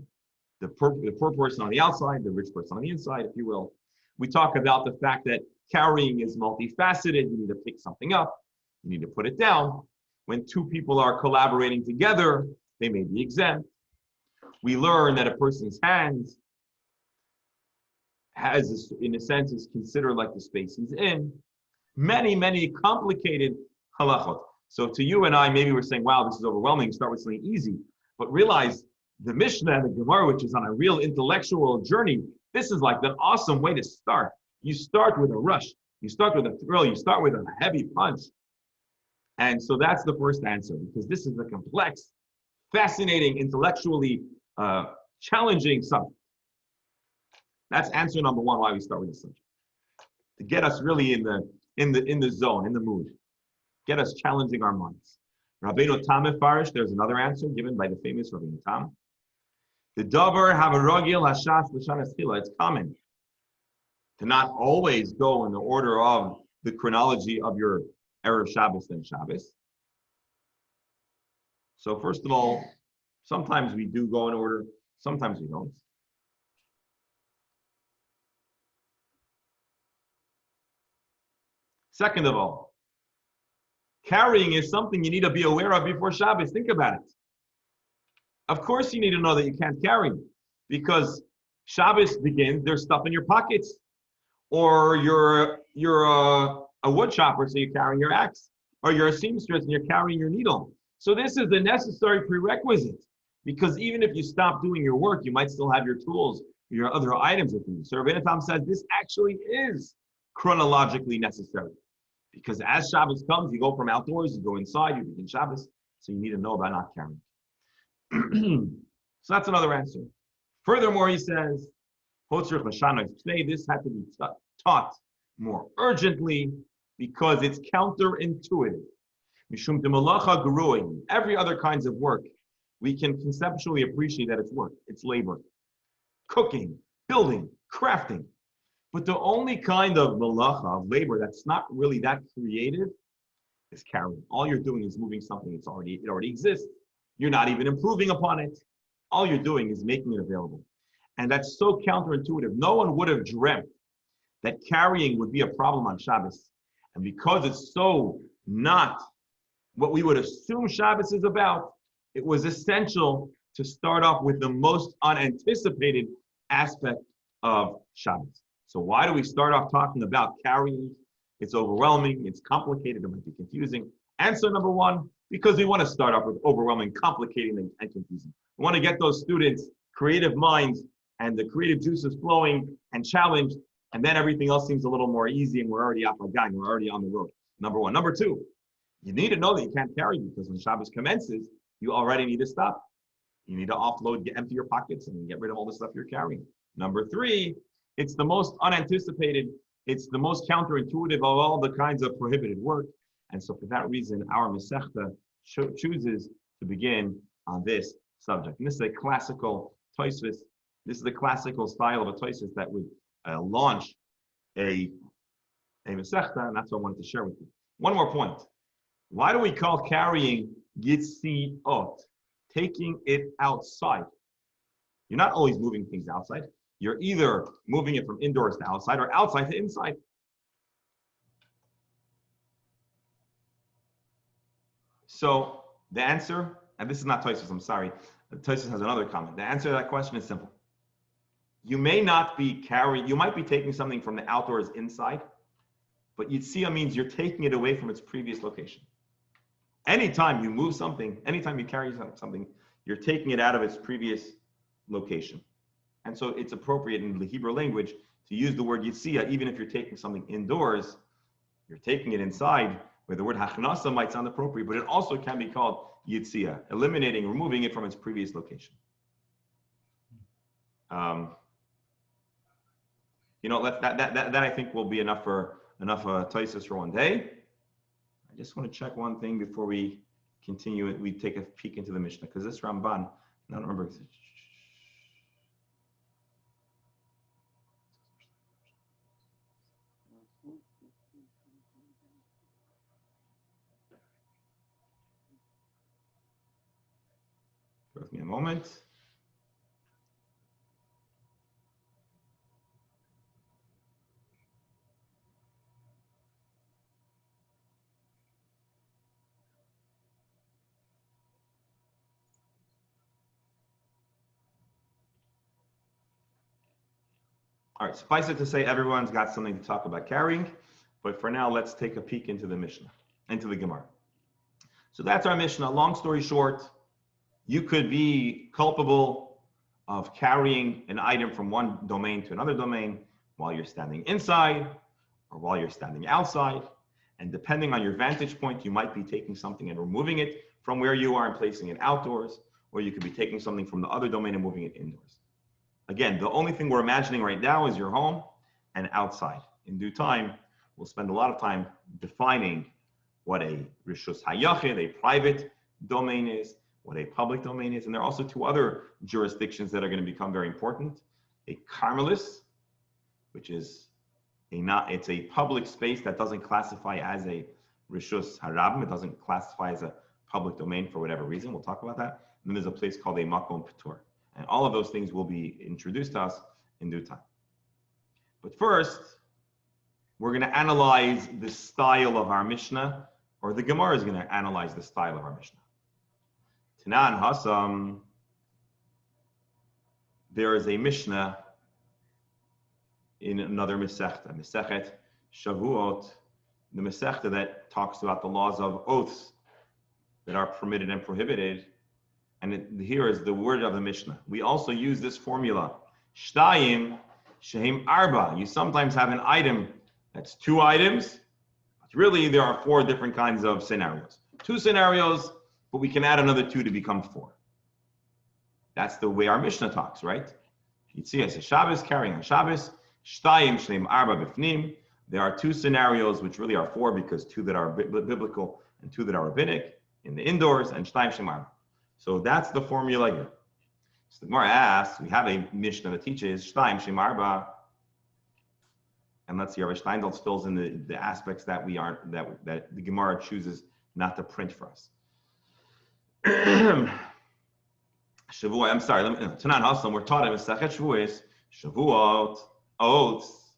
S1: the poor person on the outside, the rich person on the inside, if you will. We talk about the fact that carrying is multifaceted. You need to pick something up. You need to put it down. When two people are collaborating together, they may be exempt. We learn that a person's hands in a sense, is considered like the space he's in. Many, many complicated halachot. So to you and I, maybe we're saying, wow, this is overwhelming. Start with something easy. But realize the Mishnah and the Gemara, which is on a real intellectual journey, this is like an awesome way to start. You start with a rush. You start with a thrill. You start with a heavy punch. And so that's the first answer, because this is a complex, fascinating, intellectually challenging subject. That's answer number one, why we start with the subject. To get us really in the zone, in the mood. Get us challenging our minds. Rabbeinu Tam Farish, there's another answer given by the famous Rabbeinu Tam. The davar havarogil hashas l'shanas chila. It's common to not always go in the order of the chronology of your Erev Shabbos and Shabbos. So first of all, sometimes we do go in order, sometimes we don't. Second of all, carrying is something you need to be aware of before Shabbos. Think about it. Of course you need to know that you can't carry, because Shabbos begins, there's stuff in your pockets. Or you're a wood chopper, so you're carrying your axe. Or you're a seamstress and you're carrying your needle. So this is the necessary prerequisite, because even if you stop doing your work, you might still have your tools, your other items with you. So Rabbeinu Tam says this actually is chronologically necessary. Because as Shabbos comes, you go from outdoors, you go inside, you begin Shabbos, so you need to know about not carrying. So that's another answer. Furthermore, he says, this had to be taught more urgently because it's counterintuitive. Every other kinds of work, we can conceptually appreciate that it's work, it's labor. Cooking, building, crafting. But the only kind of malacha, of labor, that's not really that creative is carrying. All you're doing is moving something it already exists. You're not even improving upon it. All you're doing is making it available. And that's so counterintuitive. No one would have dreamt that carrying would be a problem on Shabbos. And because it's so not what we would assume Shabbos is about, it was essential to start off with the most unanticipated aspect of Shabbos. So why do we start off talking about carrying? It's overwhelming, it's complicated, it might be confusing. Answer number one, because we want to start off with overwhelming, complicating, and confusing. We want to get those students' creative minds and the creative juices flowing and challenged, and then everything else seems a little more easy, and we're already off our gang, we're already on the road. Number one. Number two, you need to know that you can't carry, because when Shabbos commences, you already need to stop. You need to offload, empty your pockets, and get rid of all the stuff you're carrying. Number three, it's the most unanticipated, it's the most counterintuitive of all the kinds of prohibited work. And so for that reason, our Mesechta chooses to begin on this subject. And this is a classical Tosfos. This is the classical style of a Tosfos that would launch a Mesechta, and that's what I wanted to share with you. One more point. Why do we call carrying Yitziot? Taking it outside. You're not always moving things outside. You're either moving it from indoors to outside or outside to inside. So the answer, and this is not Tosfos, I'm sorry. Tosfos has another comment. The answer to that question is simple. You may not be carrying, you might be taking something from the outdoors inside, but Yitzia means you're taking it away from its previous location. Anytime you move something, anytime you carry something, you're taking it out of its previous location. And so it's appropriate in the Hebrew language to use the word Yitzia, even if you're taking something indoors, you're taking it inside, where the word Hachnasa might sound appropriate, but it also can be called Yitzia, eliminating, removing it from its previous location. That I think will be enough Tosfos for one day. I just want to check one thing before we continue. We take a peek into the Mishnah, because this Ramban, I don't remember. Give me a moment. All right, suffice it to say, everyone's got something to talk about carrying, but for now, let's take a peek into the Mishnah, into the Gemara. So that's our Mishnah. Long story short, you could be culpable of carrying an item from one domain to another domain while you're standing inside or while you're standing outside. And depending on your vantage point, you might be taking something and removing it from where you are and placing it outdoors, or you could be taking something from the other domain and moving it indoors. Again, the only thing we're imagining right now is your home and outside. In due time, we'll spend a lot of time defining what a Rishus Hayachid, a private domain is, what a public domain is. And there are also two other jurisdictions that are going to become very important. A Carmelis, which is it's a public space that doesn't classify as a Rishus Harabim. It doesn't classify as a public domain for whatever reason. We'll talk about that. And then there's a place called a Makom Patur. And all of those things will be introduced to us in due time. But first, we're going to analyze the style of our Mishnah, or the Gemara is going to analyze the style of our Mishnah. Tanan Hasam, there is a Mishnah in another Mesechta, Mesechet Shavuot, the Mesechta that talks about the laws of oaths that are permitted and prohibited. And here is the word of the Mishnah. We also use this formula. Shtayim shehem arba. You sometimes have an item that's two items, but really there are four different kinds of scenarios. Two scenarios, but we can add another two to become four. That's the way our Mishnah talks, right? Yitzias Shabbos, carrying on Shabbos. Shtayim shehem arba bifnim. There are two scenarios, which really are four, because two that are biblical and two that are rabbinic in the indoors, and Shtayim shehem arba. So that's the formula here. So the Gemara asks, we have a Mishnah that teaches Shtayim shehem arba, and let's see, Rabbi Steindl fills in the aspects that that the Gemara chooses not to print for us. Shavuot, I'm sorry, Tanan Hasam, we're taught in Mesechet Shavuos, Shavuot, oaths,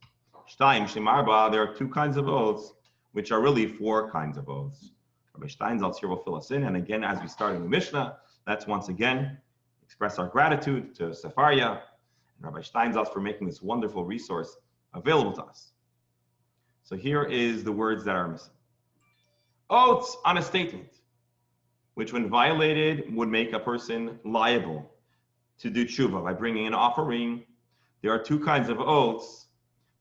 S1: Shtayim shehem arba, there are two kinds of oaths, which are really four kinds of oaths. Rabbi Steindl here will fill us in, and again, as we start in the Mishnah, Let's once again express our gratitude to Sefaria and Rabbi Steinsaltz for making this wonderful resource available to us. So here is the words that are missing. Oaths on a statement, which when violated would make a person liable to do tshuva by bringing an offering. There are two kinds of oaths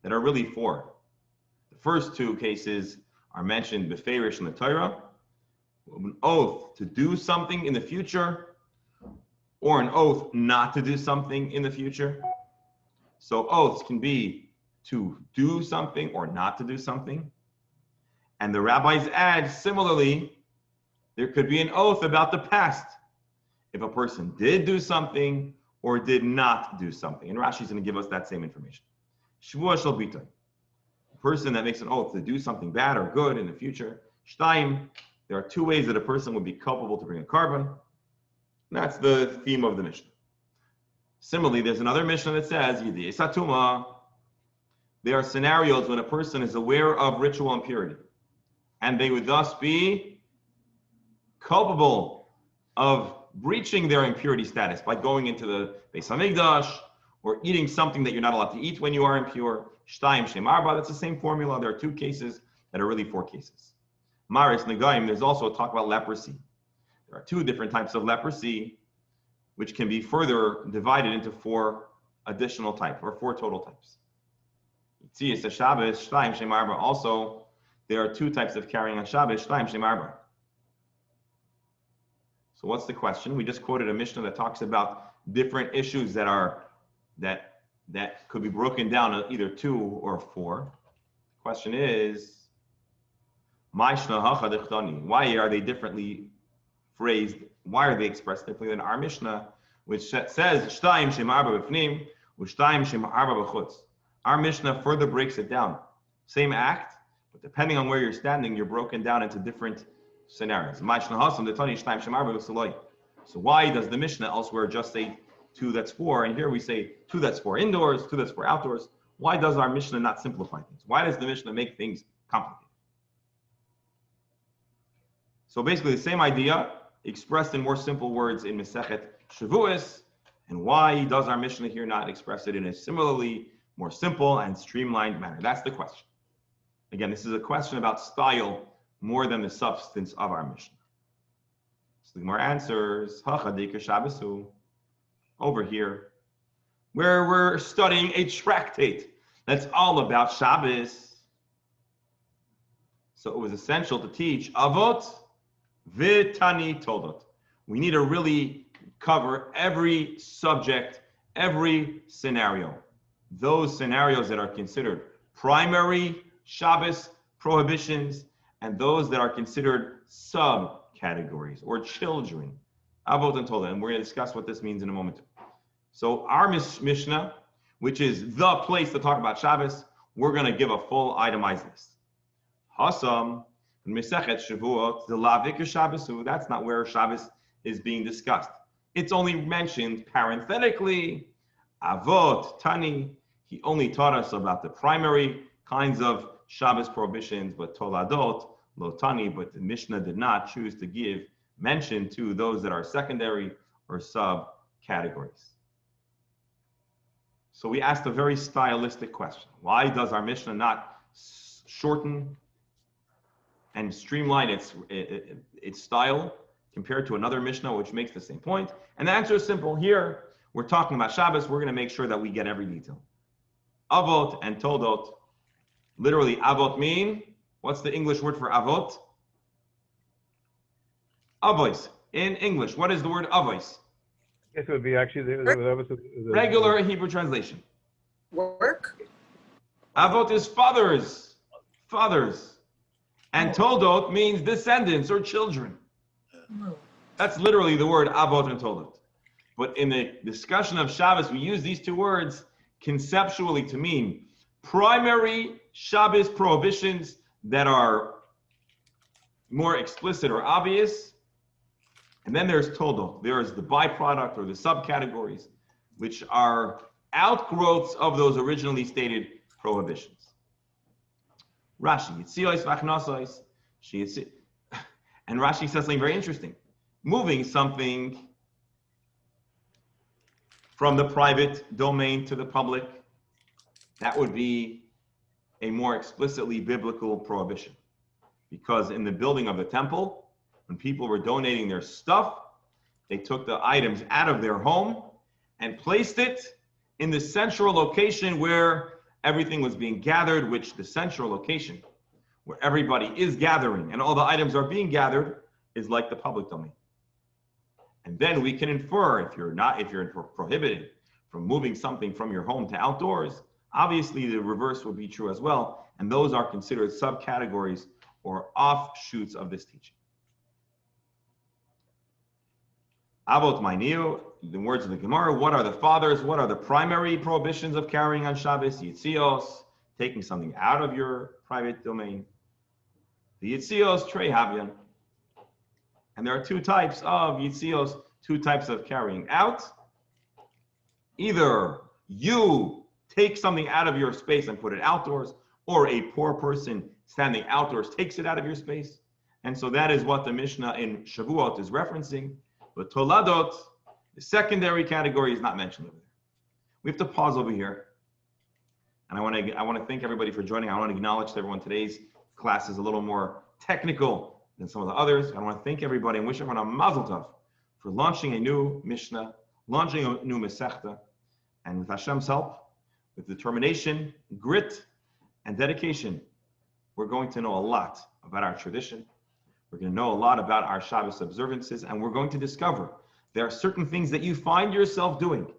S1: that are really four. The first two cases are mentioned beferish in the Torah, an oath to do something in the future, or an oath not to do something in the future. So oaths can be to do something or not to do something. And the rabbis add, similarly, there could be an oath about the past, if a person did do something or did not do something. And Rashi's going to give us that same information. Shvuah shel bitay, a person that makes an oath to do something bad or good in the future. Shtayim, there are two ways that a person would be culpable to bring a carbon. That's the theme of the Mishnah. Similarly, there's another Mishnah that says, Yidei Satuma. There are scenarios when a person is aware of ritual impurity, and they would thus be culpable of breaching their impurity status by going into the Beis Hamikdash or eating something that you're not allowed to eat when you are impure. Shtayim Shem Arba, that's the same formula. There are two cases that are really four cases. Maris Negaim, there's also a talk about leprosy. There are two different types of leprosy, which can be further divided into four additional types, or four total types. Yitzias Shabbos, Shtayim Shem Arba. Also, there are two types of carrying on Shabbos, Shtayim Shem Arba. So what's the question? We just quoted a Mishnah that talks about different issues that could be broken down to either two or four. The question is, why are they differently phrased? Why are they expressed differently than our Mishnah, which says Shtayim Shem Arba b'fnim, u'Shtayim Shem Arba b'chutz? Our Mishnah further breaks it down. Same act, but depending on where you're standing, you're broken down into different scenarios. So why does the Mishnah elsewhere just say two that's four, and here we say two that's four indoors, two that's four outdoors? Why does our Mishnah not simplify things? Why does the Mishnah make things complicated? So basically the same idea expressed in more simple words in Mesechet Shavuos, and why does our Mishnah here not express it in a similarly more simple and streamlined manner? That's the question. Again, this is a question about style more than the substance of our Mishnah. So the Gemara answers, over here, where we're studying a tractate that's all about Shabbos. So it was essential to teach Avot V'Tani Toldot. We need to really cover every subject, every scenario. Those scenarios that are considered primary Shabbos prohibitions, and those that are considered subcategories or children. Avot and Toldot. And we're going to discuss what this means in a moment. So our Mishnah, which is the place to talk about Shabbos, we're going to give a full itemized list. Hasam, Mesechet Shavuot, the Lavik Shabbos, that's not where Shabbos is being discussed. It's only mentioned parenthetically. Avot, Tani, he only taught us about the primary kinds of Shabbos prohibitions, but Toladot, Lo Tani, but the Mishnah did not choose to give mention to those that are secondary or subcategories. So we asked a very stylistic question. Why does our Mishnah not shorten and streamline its style compared to another Mishnah which makes the same point? And the answer is simple. Here, we're talking about Shabbos. We're going to make sure that we get every detail. Avot and Toldot. Literally, Avot mean, what's the English word for Avot? Avos. In English, what is the word Avos?
S2: I guess it would be actually the
S1: regular Hebrew translation.
S5: Work.
S1: Avot is fathers. Fathers. And Toldot means descendants or children. That's literally the word Avot and Toldot. But in the discussion of Shabbos, we use these two words conceptually to mean primary Shabbos prohibitions that are more explicit or obvious. And then there's Toldot. There's the byproduct or the subcategories, which are outgrowths of those originally stated prohibitions. Rashi, and Rashi says something very interesting. Moving something from the private domain to the public, that would be a more explicitly biblical prohibition. Because in the building of the temple, when people were donating their stuff, they took the items out of their home and placed it in the central location where everything was being gathered, which the central location where everybody is gathering and all the items are being gathered is like the public domain. And then we can infer, if you're prohibited from moving something from your home to outdoors, obviously the reverse would be true as well. And those are considered subcategories or offshoots of this teaching. Avot Mainiu, the words of the Gemara, what are the fathers? What are the primary prohibitions of carrying on Shabbos? Yitzios, taking something out of your private domain. The Yitzios, Trei Havyan. And there are two types of Yitzios, two types of carrying out. Either you take something out of your space and put it outdoors, or a poor person standing outdoors takes it out of your space. And so that is what the Mishnah in Shavuot is referencing. But Toladot, the secondary category, is not mentioned over there. We have to pause over here. And I want to thank everybody for joining. I want to acknowledge to everyone today's class is a little more technical than some of the others. I want to thank everybody and wish everyone a mazel tov for launching a new Mishnah, launching a new Mesechet, and with Hashem's help, with determination, grit, and dedication, we're going to know a lot about our tradition. We're going to know a lot about our Shabbos observances, and we're going to discover there are certain things that you find yourself doing.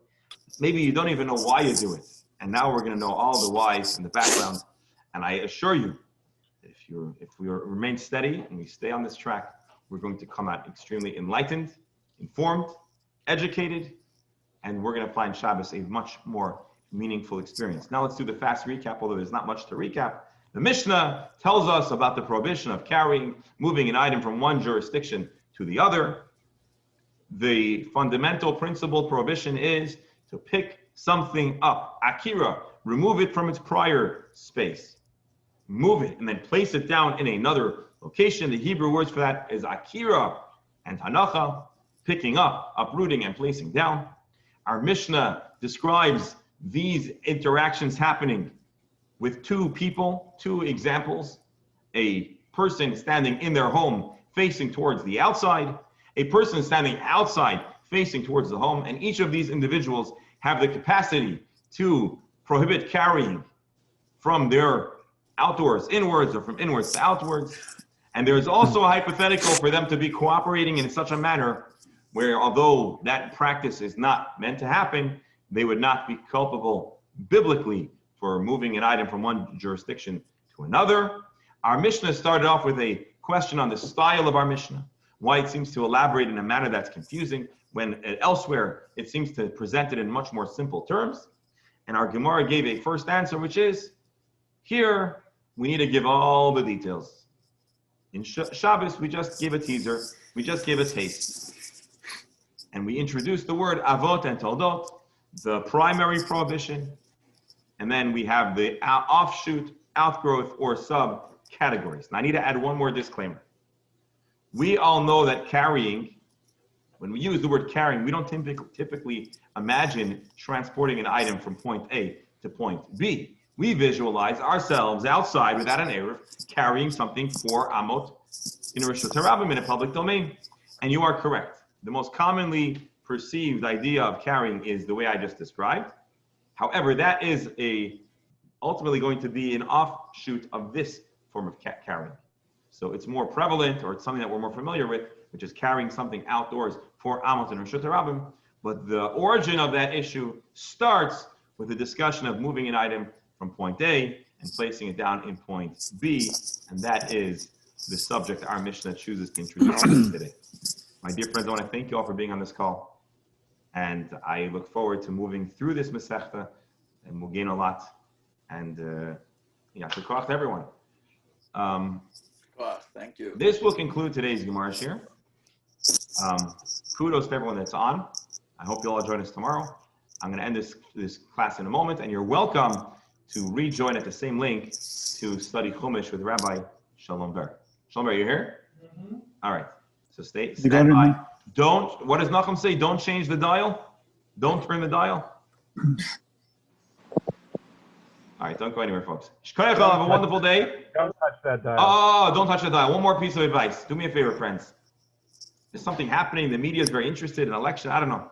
S1: Maybe you don't even know why you do it. And now we're going to know all the whys and the background. And I assure you, if we remain steady and we stay on this track, we're going to come out extremely enlightened, informed, educated, and we're going to find Shabbos a much more meaningful experience. Now let's do the fast recap, although there's not much to recap. The Mishnah tells us about the prohibition of moving an item from one jurisdiction to the other. The fundamental principle prohibition is to pick something up. Akira, remove it from its prior space. Move it and then place it down in another location. The Hebrew words for that is akira and hanacha, picking up, uprooting, and placing down. Our Mishnah describes these interactions happening with two people, two examples. A person standing in their home facing towards the outside, a person standing outside facing towards the home, and each of these individuals have the capacity to prohibit carrying from their outdoors inwards or from inwards to outwards. And there's also a hypothetical for them to be cooperating in such a manner where, although that practice is not meant to happen, they would not be culpable biblically for moving an item from one jurisdiction to another. Our Mishnah started off with a question on the style of our Mishnah, why it seems to elaborate in a manner that's confusing when elsewhere it seems to present it in much more simple terms. And our Gemara gave a first answer, which is, here we need to give all the details. In Shabbos, we just give a teaser, we just give a taste. And we introduced the word avot and toldot, the primary prohibition, and then we have the offshoot, outgrowth, or subcategories. Now I need to add one more disclaimer. We all know that carrying, when we use the word carrying, we don't typically imagine transporting an item from point A to point B. We visualize ourselves outside without an Erev carrying something 4 amot in a Rishut HaRabim in a public domain. And you are correct. The most commonly perceived idea of carrying is the way I just described. However, that is ultimately going to be an offshoot of this form of carrying. So it's more prevalent, or it's something that we're more familiar with, which is carrying something outdoors 4 amot in Rishut HaRabim. But the origin of that issue starts with the discussion of moving an item from point A and placing it down in point B, and that is the subject our Mishnah chooses to introduce today. My dear friends, I want to thank you all for being on this call, and I look forward to moving through this Mesechet, and we'll gain a lot, and yasher koach to everyone.
S3: Thank you.
S1: This will conclude today's Gemara Shir. Kudos to everyone that's on. I hope you'll all join us tomorrow. I'm going to end this class in a moment, and you're welcome to rejoin at the same link to study Chumash with Rabbi Shalom Ber. Shalom Ber, you here? Mm-hmm. All right. So stand by. What does Nachum say? Don't change the dial? Don't turn the dial. All right, don't go anywhere, folks. Shkoyach, have a wonderful day.
S2: Don't touch that dial.
S1: Oh, don't touch the dial. One more piece of advice. Do me a favor, friends. There's something happening. The media is very interested in election. I don't know.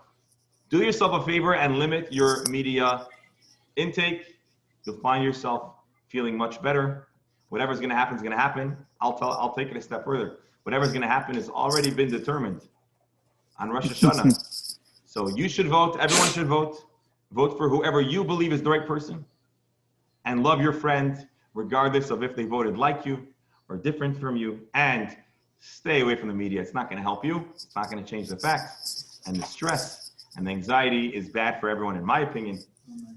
S1: Do yourself a favor and limit your media intake. You'll find yourself feeling much better. Whatever's going to happen is going to happen. I'll take it a step further. Whatever's going to happen has already been determined on Rosh Hashanah. So you should vote. Everyone should vote. Vote for whoever you believe is the right person. And love your friend, regardless of if they voted like you or different from you. And stay away from the media. It's not going to help you. It's not going to change the facts. And the stress and the anxiety is bad for everyone, in my opinion.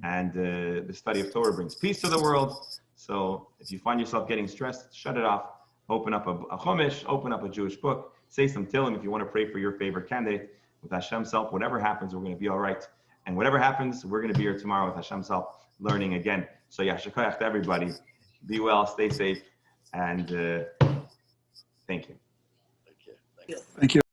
S1: And the study of Torah brings peace to the world. So if you find yourself getting stressed, shut it off. Open up a Chumash, open up a Jewish book, say some Tehillim if you want to pray for your favorite candidate. With Hashem's help, whatever happens, we're going to be all right. And whatever happens, we're going to be here tomorrow with Hashem's help, learning again. So yeah, shekayach to everybody. Be well, stay safe, and thank you.
S3: Okay, thank you.
S5: Thank you.